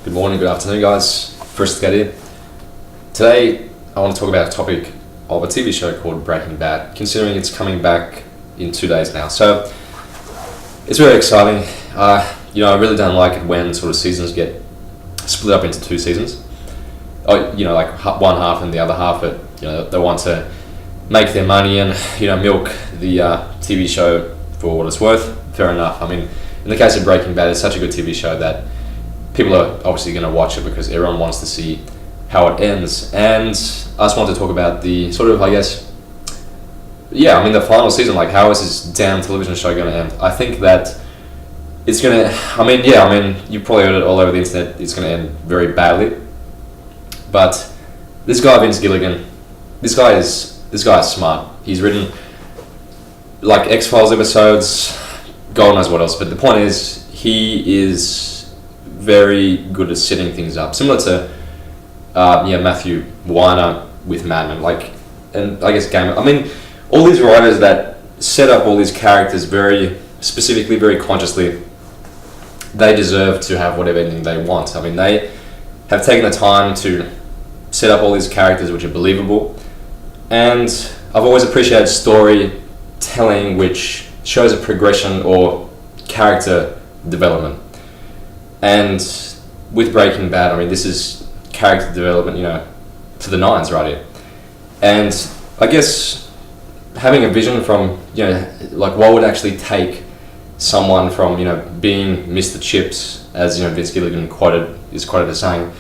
Good morning, good afternoon, guys. Forristicat here. Today, I want to talk about a topic of a TV show called Breaking Bad, considering it's coming back in 2 days now. So, it's very exciting. I really don't like it when sort of seasons get split up into 2 seasons. Like one half and the other half, but they want to make their money and milk the TV show for what it's worth. Fair enough. I mean, in the case of Breaking Bad, it's such a good TV show that people are obviously going to watch it because everyone wants to see how it ends. And I just wanted to talk about the sort of, the final season. Like, how is this damn television show going to end? I think that it's going to, you probably heard it all over the internet, it's going to end very badly. But this guy, Vince Gilligan, this guy is smart. He's written like X-Files episodes, God knows what else. But the point is, he is very good at setting things up, similar to Matthew Weiner with Mad Men, and I guess Game. All these writers that set up all these characters very specifically, very consciously, they deserve to have whatever ending they want. I mean, they have taken the time to set up all these characters which are believable, and I've always appreciated storytelling which shows a progression or character development. And with Breaking Bad, this is character development, to the nines right here. And I guess having a vision from, what would actually take someone from, being Mr. Chips, as Vince Gilligan is quoted as saying,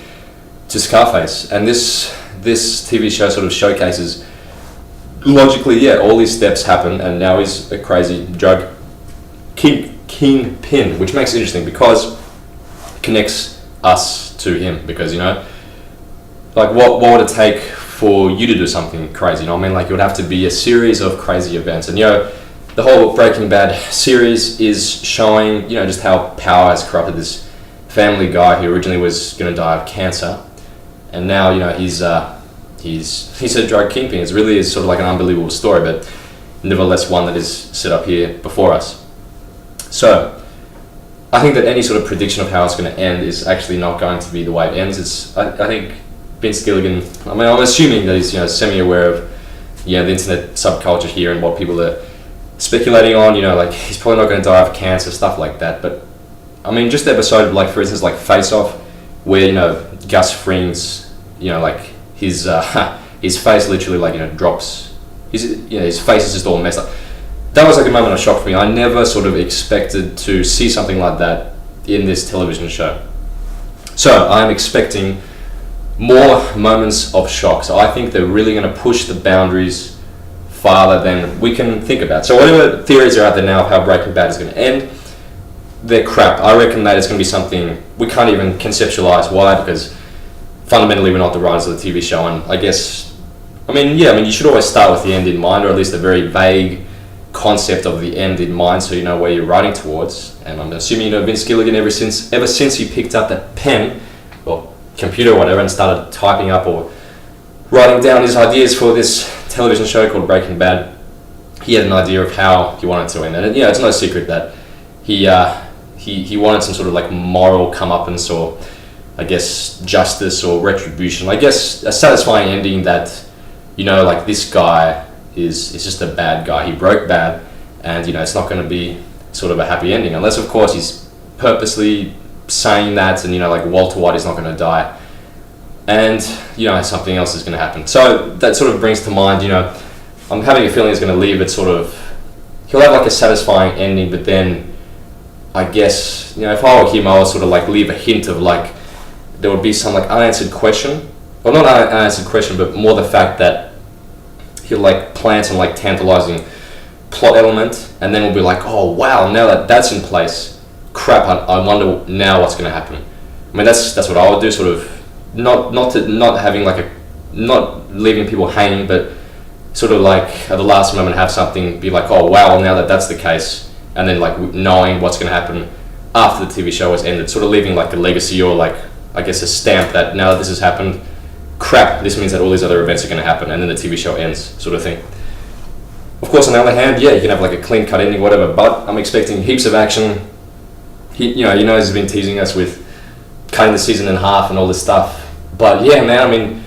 to Scarface. And this TV show sort of showcases logically, all these steps happen, and now he's a crazy drug kingpin, which makes it interesting because it connects us to him. Because what would it take for you to do something crazy? You would have to be a series of crazy events, and the whole Breaking Bad series is showing just how power has corrupted this family guy who originally was going to die of cancer, and now he's a drug kingpin. It really is sort of like an unbelievable story, but nevertheless one that is set up here before us. So I think that any sort of prediction of how it's going to end is actually not going to be the way it ends. I think Vince Gilligan, I'm assuming that he's semi-aware of the internet subculture here and what people are speculating on. He's probably not going to die of cancer, stuff like that. But just the episode, for instance, Face Off, where Gus Fring's, his face literally drops. His face is just all messed up. That was a moment of shock for me. I never sort of expected to see something like that in this television show. So I'm expecting more moments of shock. So I think they're really going to push the boundaries farther than we can think about. So whatever theories are out there now of how Breaking Bad is going to end, they're crap. I reckon that it's going to be something we can't even conceptualize. Why? Because fundamentally we're not the writers of the TV show, and I guess, you should always start with the end in mind, or at least a very vague concept of the end in mind, so you know where you're writing towards. And I'm assuming Vince Gilligan ever since he picked up that pen or computer or whatever and started typing up or writing down his ideas for this television show called Breaking Bad, he had an idea of how he wanted to end. And it's no secret that he wanted some sort of moral comeuppance, or I guess justice or retribution. I guess a satisfying ending that this guy is just a bad guy. He broke bad, and it's not going to be sort of a happy ending, unless of course he's purposely saying that, and Walter White is not going to die, and something else is going to happen. So that sort of brings to mind, I'm having a feeling he's going to leave it he'll have a satisfying ending, but then I guess if I were him, I would sort of leave a hint of there would be some unanswered question, or not unanswered question, but more the fact that he'll plant some tantalizing plot element, and then we'll be oh wow, now that that's in place, crap, I wonder now what's going to happen. That's what I would do, sort of not leaving people hanging, but sort of at the last moment have something be oh wow, now that that's the case, and then knowing what's going to happen after the TV show has ended, sort of leaving a legacy, or I guess a stamp that now that this has happened, crap, this means that all these other events are going to happen, and then the TV show ends, sort of thing. Of course, on the other hand, you can have a clean cut ending, whatever, but I'm expecting heaps of action. He's been teasing us with cutting the season in half and all this stuff. But yeah, man, I mean,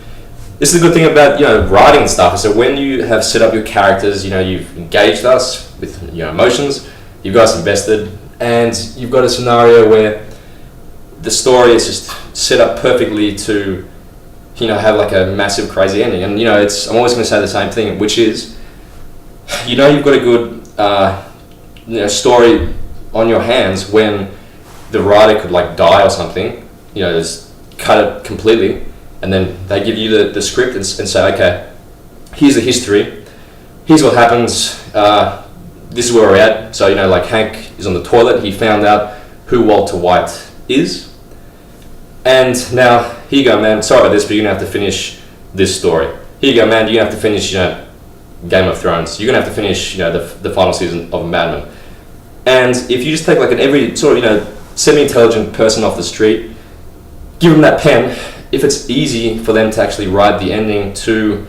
this is the good thing about, writing and stuff. So when you have set up your characters, you've engaged us with your emotions, you've got us invested, and you've got a scenario where the story is just set up perfectly to, have like a massive crazy ending. And I'm always going to say the same thing, which is, you've got a good story on your hands when the writer could like die or something, just cut it completely, and then they give you the script and say, okay, here's the history, here's what happens, this is where we're at. So like Hank is on the toilet, he found out who Walter White is, and now here you go, man, sorry about this, but you're gonna have to finish this story. Here you go, man, you're gonna have to finish Game of Thrones, you're gonna have to finish the final season of Mad Men. And if you just take like an every sort of semi-intelligent person off the street, give them that pen, if it's easy for them to actually write the ending to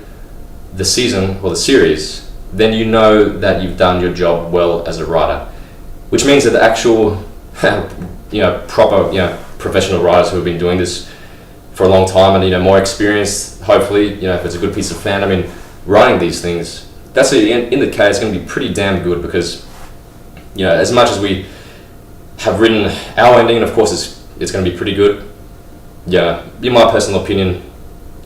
the season or the series, then you know that you've done your job well as a writer. Which means that the actual proper professional writers who have been doing this for a long time and more experienced, hopefully, if it's a good piece of fan, I mean, writing these things, that's in the case going to be pretty damn good, because as much as we have written our ending, and of course it's going to be pretty good, in my personal opinion,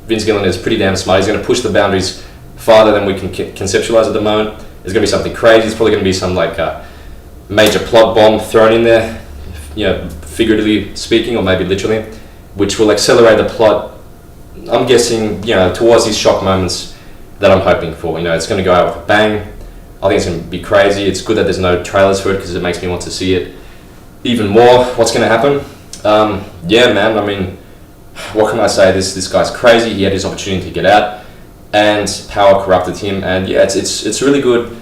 Vince Gilligan is pretty damn smart. He's going to push the boundaries farther than we can conceptualize at the moment. There's going to be something crazy. There's probably going to be some like major plot bomb thrown in there, figuratively speaking, or maybe literally, which will accelerate the plot. I'm guessing, towards these shock moments that I'm hoping for. It's going to go out with a bang. I think it's going to be crazy. It's good that there's no trailers for it, because it makes me want to see it even more. What's going to happen? Man, I mean, what can I say? This guy's crazy. He had his opportunity to get out, and power corrupted him. And it's really good.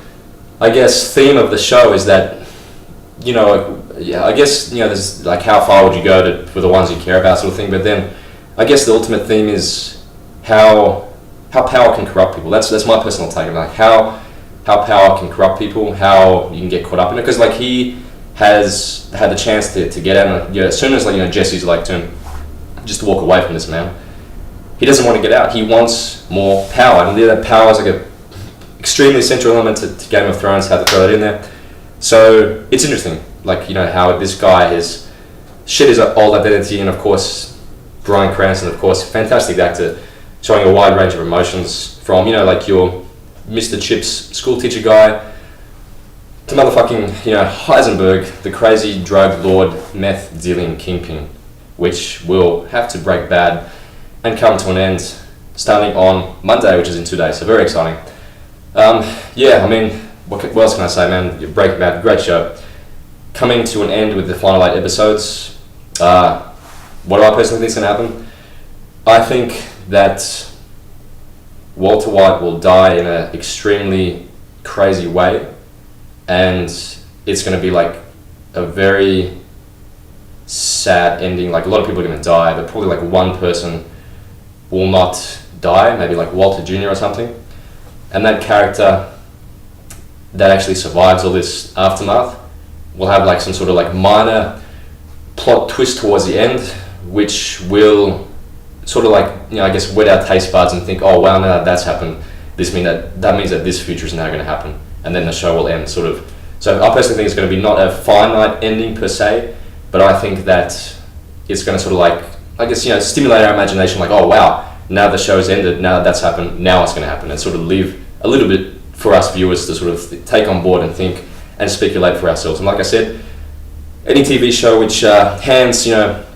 I guess theme of the show is that, I guess there's like, how far would you go for the ones you care about, sort of thing. But then I guess the ultimate theme is how power can corrupt people. That's my personal take. Like how power can corrupt people, how you can get caught up in it. Because like he has had the chance to get out, and as soon as Jesse's like to him, just to walk away from this man, he doesn't want to get out. He wants more power, and that power is like a extremely central element to Game of Thrones. How to throw that in there. So it's interesting, like how this guy has shed his old identity, and of course Bryan Cranston, of course, fantastic actor, showing a wide range of emotions from like your Mr. Chips school teacher guy to motherfucking Heisenberg, the crazy drug lord, meth dealing kingpin, which will have to break bad and come to an end starting on Monday, which is in 2 days. So very exciting. I mean, what else can I say, man? Breaking Bad, great show. Coming to an end with the final 8 episodes. What do I personally think is going to happen? I think that Walter White will die in an extremely crazy way, and it's going to be like a very sad ending. Like a lot of people are going to die, but probably like one person will not die, maybe like Walter Jr. or something. And that character that actually survives all this aftermath will have like some sort of like minor plot twist towards the end, which will sort of like, I guess whet our taste buds and think, oh wow, now that that's happened, that means that this future is now going to happen, and then the show will end sort of. So I personally think it's going to be not a finite ending per se, but I think that it's going to sort of like, I guess, stimulate our imagination, like, oh wow, now the show's ended, now that that's happened, now it's going to happen, and sort of leave a little bit for us viewers to sort of take on board and think and speculate for ourselves. And like I said, any TV show which hands, a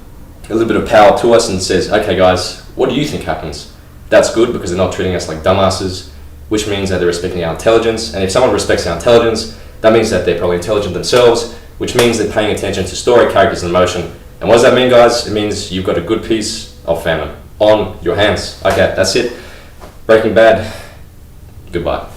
little bit of power to us and says, okay guys, what do you think happens? That's good, because they're not treating us like dumbasses, which means that they're respecting our intelligence. And if someone respects our intelligence, that means that they're probably intelligent themselves, which means they're paying attention to story, characters, and emotion. And what does that mean, guys? It means you've got a good piece of fandom on your hands. Okay, that's it. Breaking Bad. Goodbye.